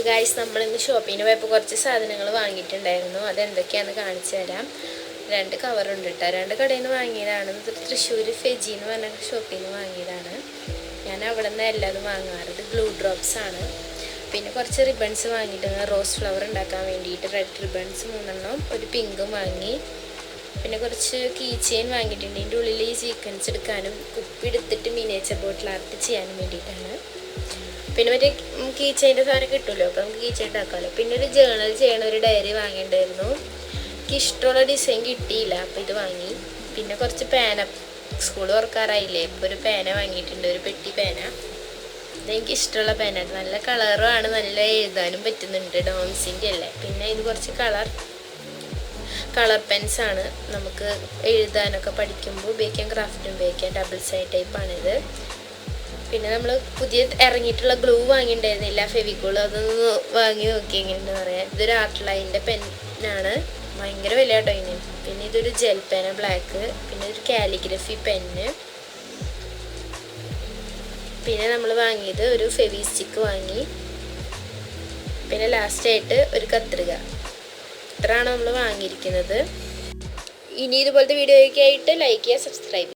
അപ്പോൾ ഗൈസ് നമ്മളിന്ന് ഷോപ്പിങ്ങിന് പോയപ്പോൾ കുറച്ച് സാധനങ്ങൾ വാങ്ങിയിട്ടുണ്ടായിരുന്നു. അതെന്തൊക്കെയാണെന്ന് കാണിച്ചു തരാം. 2 കവറുണ്ട് കേട്ടോ. 2 കടയിൽ നിന്ന് വാങ്ങിയതാണ്. ഇത് തൃശ്ശൂർ ഫെജി എന്ന് പറഞ്ഞ ഷോപ്പിൽ നിന്ന് വാങ്ങിയതാണ്. ഞാൻ അവിടെ നിന്ന് എല്ലാതും വാങ്ങാറ്. ഇത് ഗ്ലൂ ഡ്രോപ്സ് ആണ്. പിന്നെ കുറച്ച് റിബൺസ് വാങ്ങിയിട്ടുണ്ട് റോസ് ഫ്ലവർ ഉണ്ടാക്കാൻ വേണ്ടിയിട്ട്. റെഡ് റിബൺസ് 3 എണ്ണം, ഒരു പിങ്കും വാങ്ങി. പിന്നെ കുറച്ച് കീ ചെയിൻ വാങ്ങിയിട്ടുണ്ട്. ഇതിൻ്റെ ഉള്ളിൽ ഈ സീക്വൻസ് എടുക്കാനും കുപ്പി എടുത്തിട്ട് മിനിയേച്ചർ ബോട്ടിൽ ആർട്ട് ചെയ്യാനും വേണ്ടിയിട്ടാണ്. പിന്നെ മറ്റേ കീ ചെയിൻ്റെ സാധനം കിട്ടുമല്ലോ, അപ്പോൾ നമുക്ക് കീ ചെയിൻ ഉണ്ടാക്കാമല്ലോ. പിന്നെ ഒരു ജേണൽ ചെയ്യണ ഒരു ഡയറി വാങ്ങിയിട്ടുണ്ടായിരുന്നു. എനിക്ക് ഇഷ്ടമുള്ള ഡിസൈൻ കിട്ടിയില്ല, അപ്പോൾ ഇത് വാങ്ങി. പിന്നെ കുറച്ച് പേന, സ്കൂൾ തുറക്കാറായില്ലേ, ഇപ്പോൾ ഒരു പേന വാങ്ങിയിട്ടുണ്ട്, ഒരു പെട്ടി പേന. ഇതെനിക്ക് ഇഷ്ടമുള്ള പേന, നല്ല കളറുമാണ്, നല്ല എഴുതാനും പറ്റുന്നുണ്ട്, ഡോംസിൻ്റെ അല്ലേ. പിന്നെ ഇത് കുറച്ച് കളർ പെൻസാണ്, നമുക്ക് എഴുതാനൊക്കെ പഠിക്കുമ്പോൾ ഉപയോഗിക്കാൻ, ക്രാഫ്റ്റിന് ഉപയോഗിക്കാൻ. ഡബിൾ സൈഡ് ടൈപ്പാണിത്. പിന്നെ നമ്മൾ പുതിയ ഇറങ്ങിയിട്ടുള്ള ഗ്ലൂ വാങ്ങിയിട്ടുണ്ടായിരുന്നില്ല, ഫെവിക്കോൾ, അതൊന്ന് വാങ്ങി നോക്കി എങ്ങനെയുണ്ടെന്ന് പറയാം. ഇതൊരു ആർട്ട് ലൈനിൻ്റെ പെന്നാണ്, ഭയങ്കര വില കേട്ടോ ഇതിന്. പിന്നെ ഇതൊരു ജെൽ പേന ബ്ലാക്ക്. പിന്നെ ഒരു കാലിഗ്രഫി പെന്ന്. പിന്നെ നമ്മൾ വാങ്ങിയത് ഒരു ഫെവി സ്റ്റിക്ക് വാങ്ങി. പിന്നെ ലാസ്റ്റായിട്ട് ഒരു കത്രിക. ഇത്രയാണ് നമ്മൾ വാങ്ങിയിരിക്കുന്നത്. ഇനി ഇതുപോലത്തെ വീഡിയോയ്ക്കായിട്ട് ലൈക്ക് ചെയ്യുക, സബ്സ്ക്രൈബ് ചെയ്യുക.